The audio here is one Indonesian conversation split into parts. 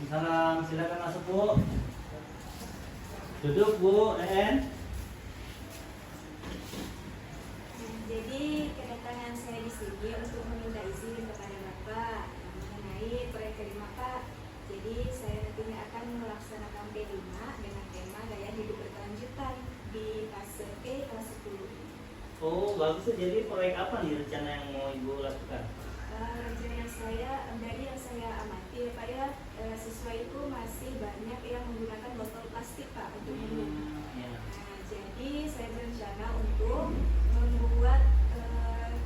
Salam, silakan masuk Bu. Duduk Bu, Jadi kedatangan saya di sini untuk meminta izin kepada Bapak mengenai proyek kelima Pak. Jadi saya nantinya akan melaksanakan P5 dengan tema gaya hidup berkelanjutan di fase E kelas 10. Oh bagus tuh. Jadi proyek apa nih rencana yang mau Ibu lakukan? Rencana yang dari yang saya amati ya Pak ya, siswa itu masih banyak yang menggunakan botol plastik Pak untuk minum. Ya. Nah, jadi saya berencana untuk membuat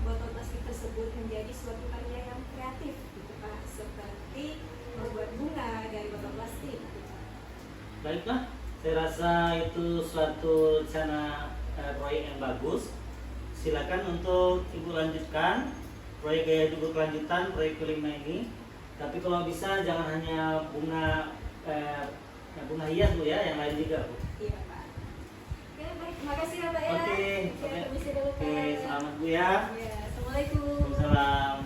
botol plastik tersebut menjadi suatu karya yang kreatif gitu Pak, seperti membuat bunga dari botol plastik. Baiklah, saya rasa itu suatu rencana proyek yang bagus. Silakan untuk Ibu lanjutkan proyek gaya hidup berkelanjutan, proyek kelima ini. Tapi kalau bisa jangan hanya bunga bunga hias Bu ya, yang lain juga Bu. Iya Pak. Oke baik, makasih ya Pak ya. Oke, Ya, permisi dulu Pak. Oke, selamat Bu ya. Ya, Assalamualaikum. Waalaikumsalam.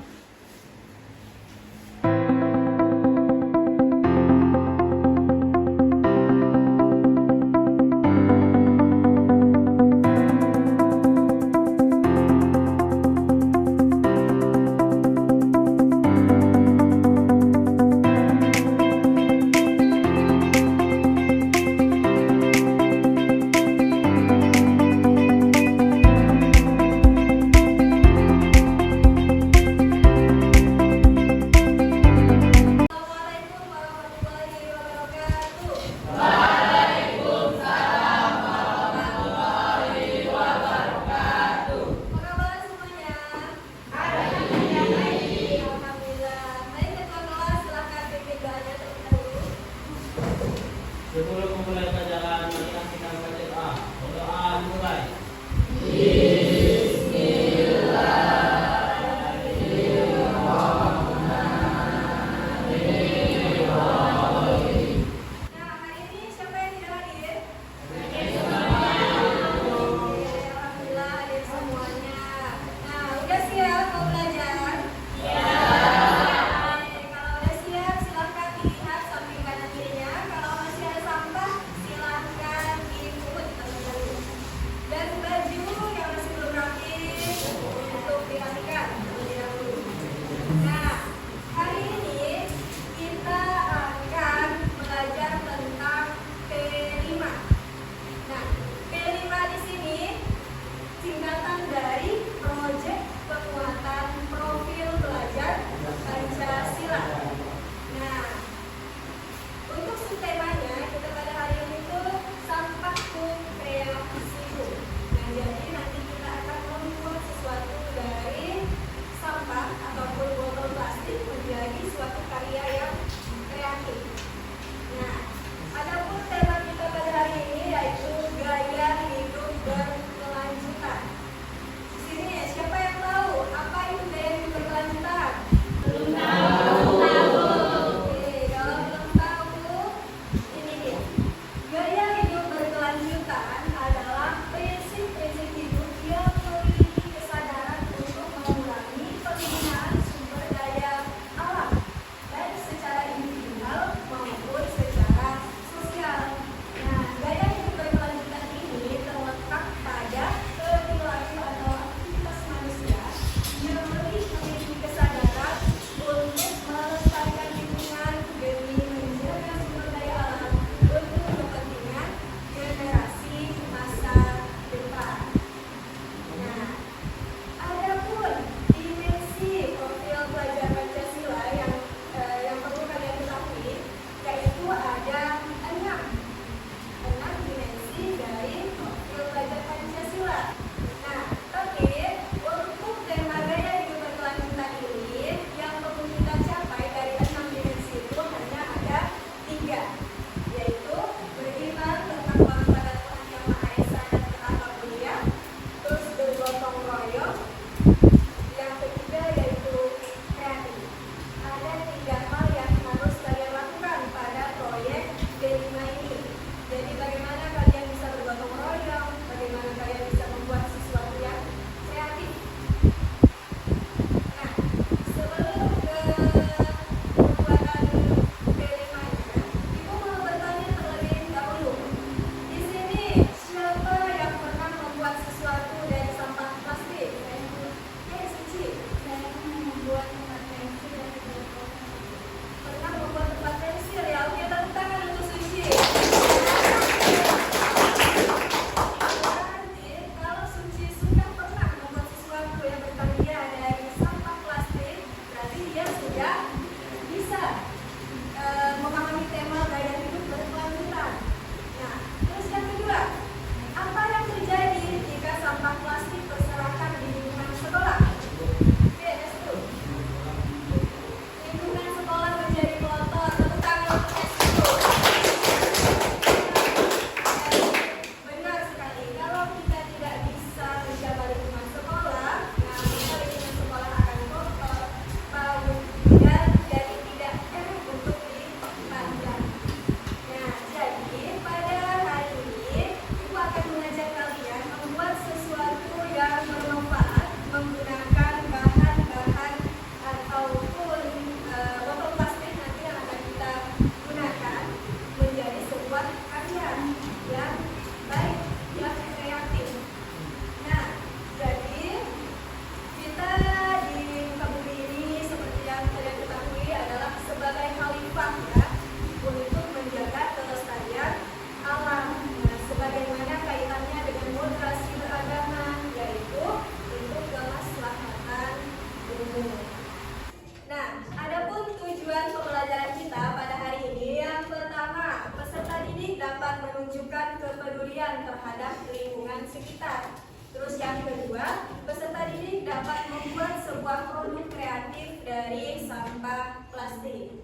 dari sampah plastik.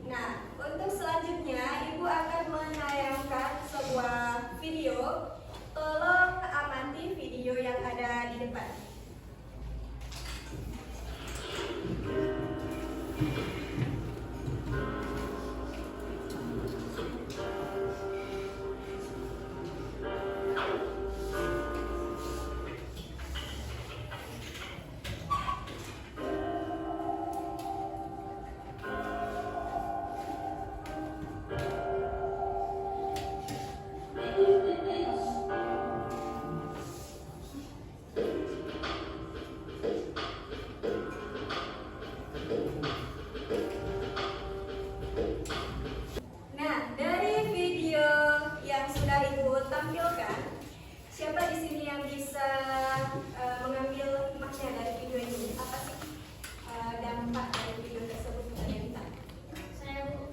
Nah, untuk selanjutnya Ibu akan menayangkan sebuah video. Tolong amati video yang ada di depan. Nah, dari video yang sudah Ibu tampilkan, siapa di sini yang bisa mengambil makna dari video ini? Apa sih dampak dari video tersebut kepada kita? Saya Bu,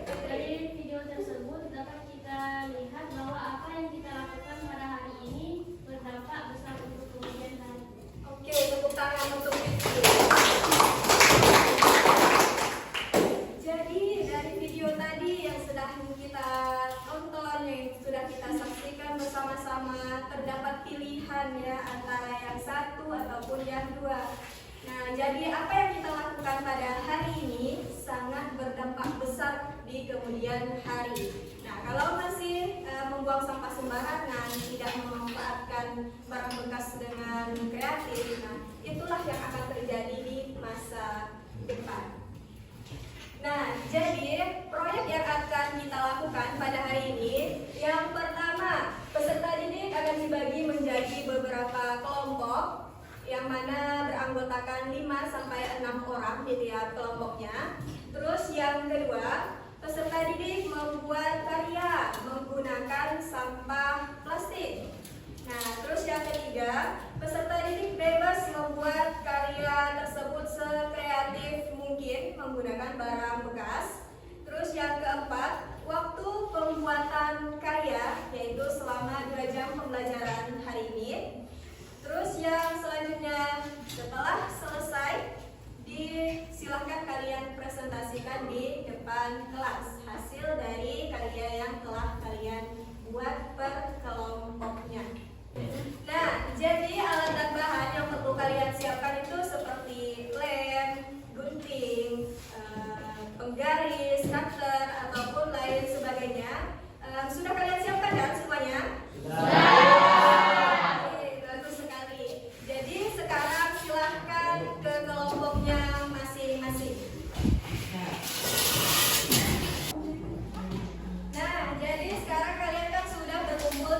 dari video tersebut dapat kita lihat bahwa apa yang kita lakukan pada hari ini berdampak besar untuk kemudian hari. Oke, tepuk tangan untuk Rizky. Jadi dari video tadi yang sudah kita tonton, yang sudah kita saksikan bersama-sama, terdapat pilihan ya antara yang satu ataupun yang dua. Nah, jadi apa yang kita lakukan pada hari ini sangat berdampak besar di kemudian hari. Nah, kalau masih membuang sampah sembarangan, tidak memanfaatkan barang bekas dengan kreatif, nah itulah yang akan terjadi di masa depan. Nah, jadi proyek yang akan kita lakukan pada hari ini, yang pertama, peserta didik akan dibagi menjadi beberapa kelompok yang mana beranggotakan 5-6 orang di tiap kelompoknya. Terus yang kedua, peserta didik membuat karya menggunakan sampah plastik. Nah, terus yang ketiga, peserta didik bebas membuat karya tersebut sekreatif mungkin menggunakan barang bekas. Terus yang keempat, waktu pembuatan karya yaitu selama 2 jam pembelajaran hari ini. Terus yang selanjutnya, setelah selesai, silahkan kalian presentasikan di depan kelas hasil dari karya yang telah kalian buat per kelompoknya. Nah, jadi alat dan bahan yang perlu kalian siapkan itu seperti lem, gunting, penggaris, cutter, ataupun lain sebagainya. Sudah kalian siapkan kan semuanya? Oke, bagus sekali. Jadi sekarang silahkan ke kelompoknya masing-masing. Nah, jadi sekarang kalian kan sudah berkumpul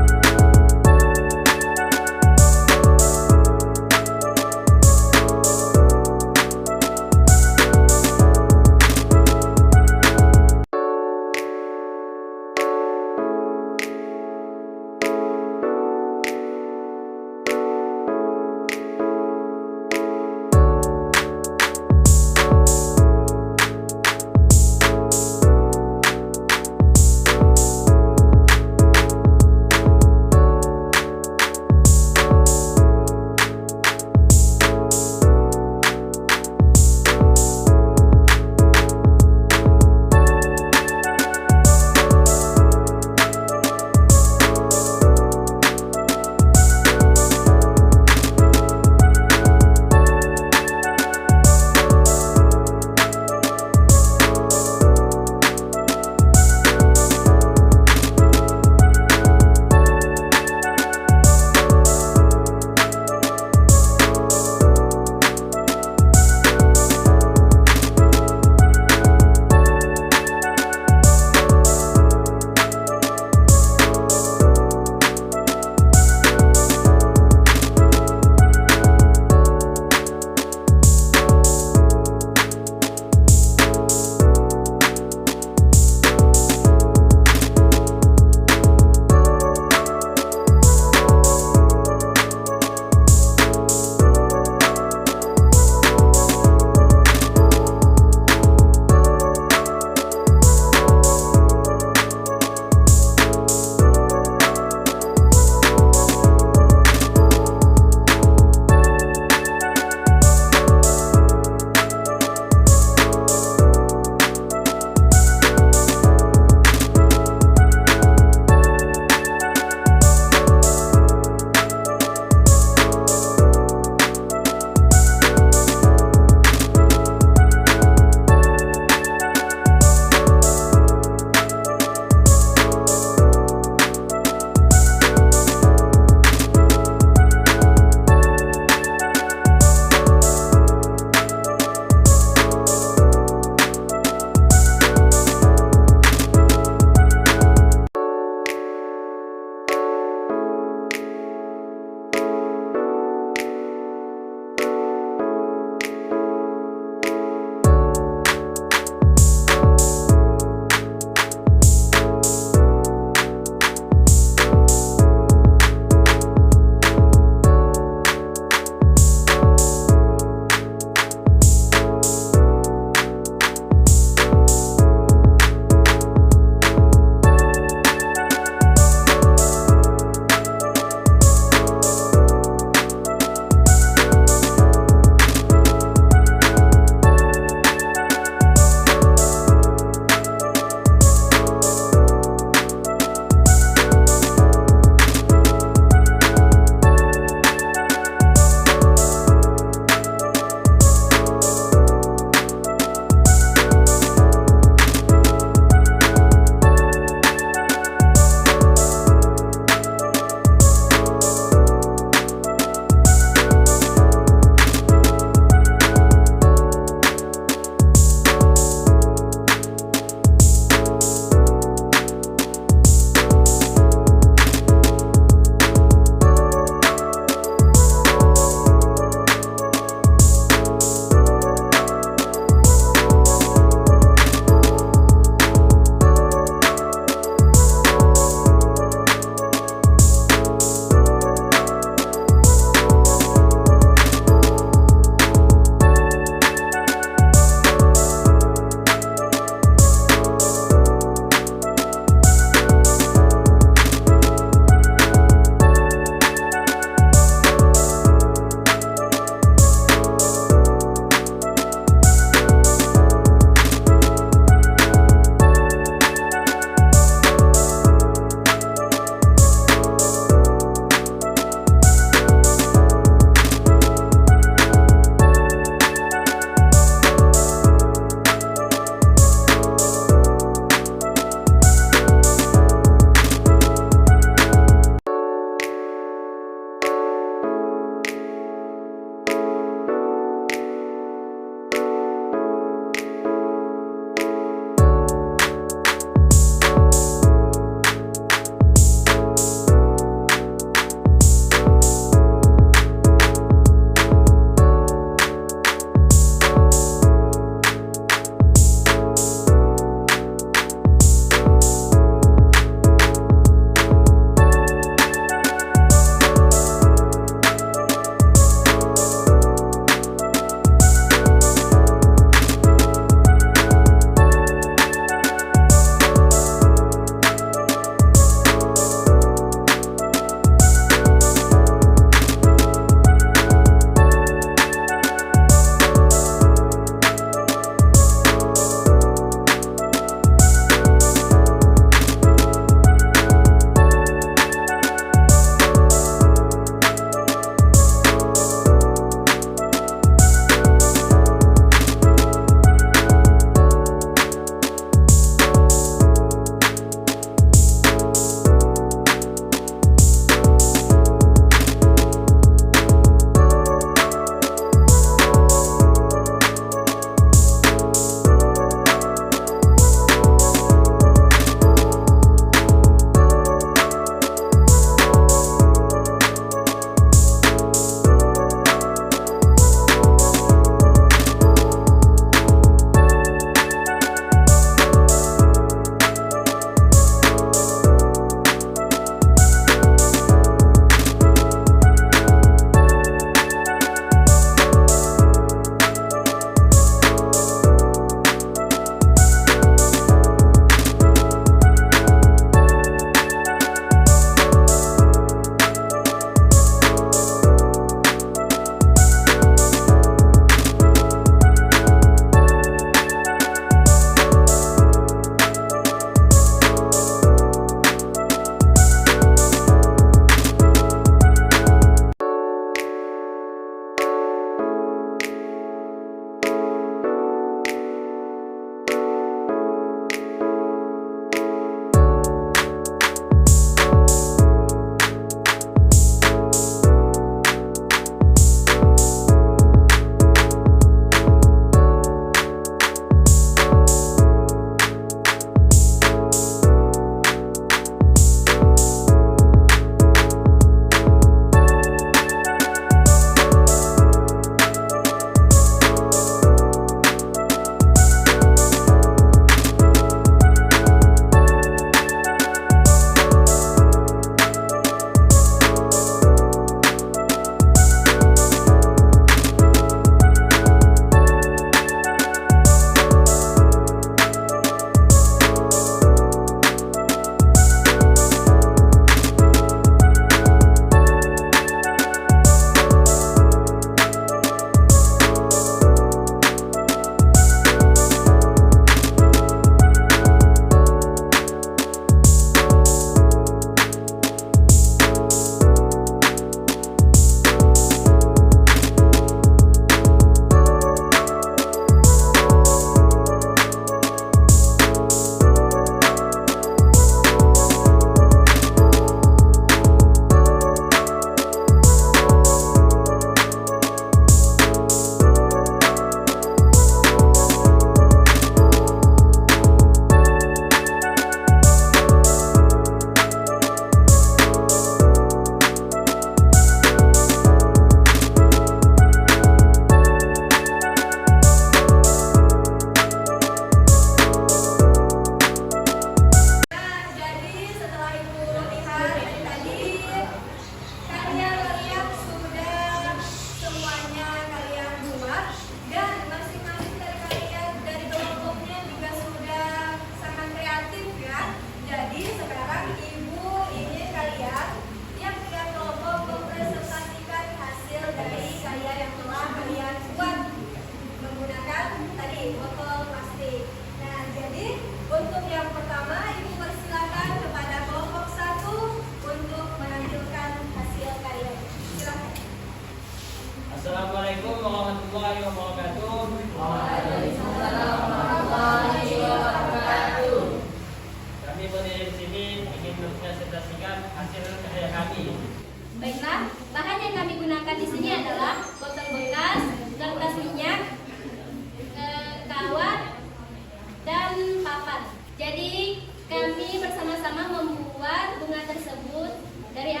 dari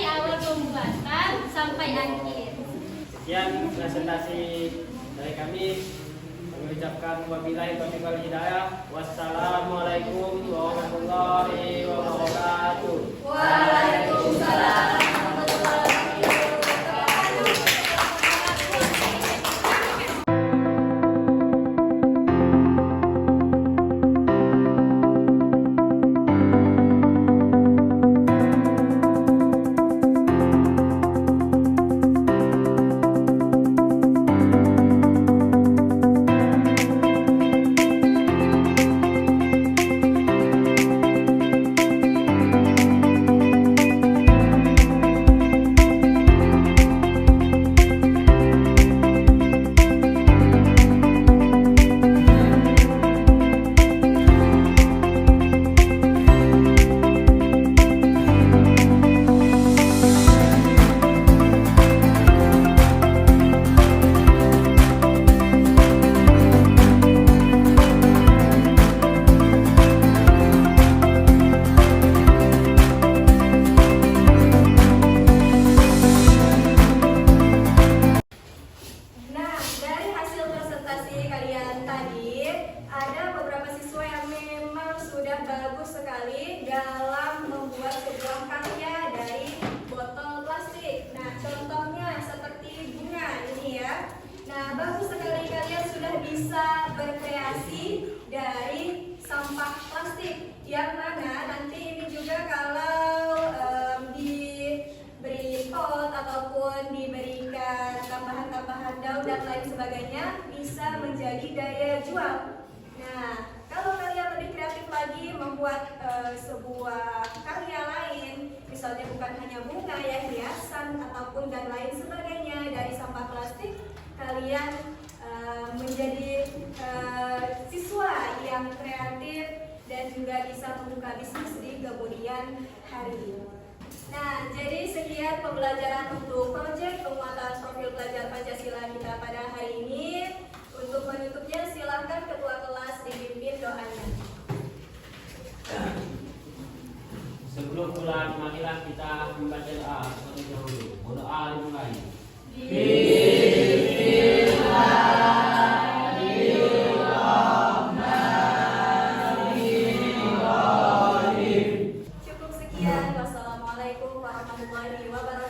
awal pembuatan sampai akhir. Sekian presentasi dari kami. Kami ucapkan wabillahi taufiq wal hidayah. Wassalamualaikum warahmatullahi wabarakatuh. Waalaikumsalam warahmatullahi wabarakatuh. Nah, dari hasil presentasi kalian tadi, ada beberapa siswa yang memang sudah bagus sekali dalam membuat sebuah karya dari botol plastik. Nah, contohnya seperti bunga ini ya. Nah, bagus sekali kalian sudah bisa berkreasi dari sampah plastik. Yang mana nanti ini juga kalau diberi pot ataupun diberikan tambahan-tambahan daun dan lain sebagainya bisa menjadi daya jual. Nah, kalau kalian lebih kreatif lagi membuat sebuah karya lain, misalnya bukan hanya bunga ya, hiasan ataupun dan lain sebagainya dari sampah plastik, kalian menjadi siswa yang kreatif dan juga bisa membuka bisnis di kemudian hari. Nah, jadi sekian pembelajaran untuk proyek penguatan profil pelajar Pancasila kita pada hari ini. Untuk menutupnya silakan ketua kelas dipimpin doanya. Sebelum pulang, marilah kita membaca doa terlebih dahulu. Doa dimulai. Cukup sekian. Wassalamualaikum warahmatullahi wabarakatuh.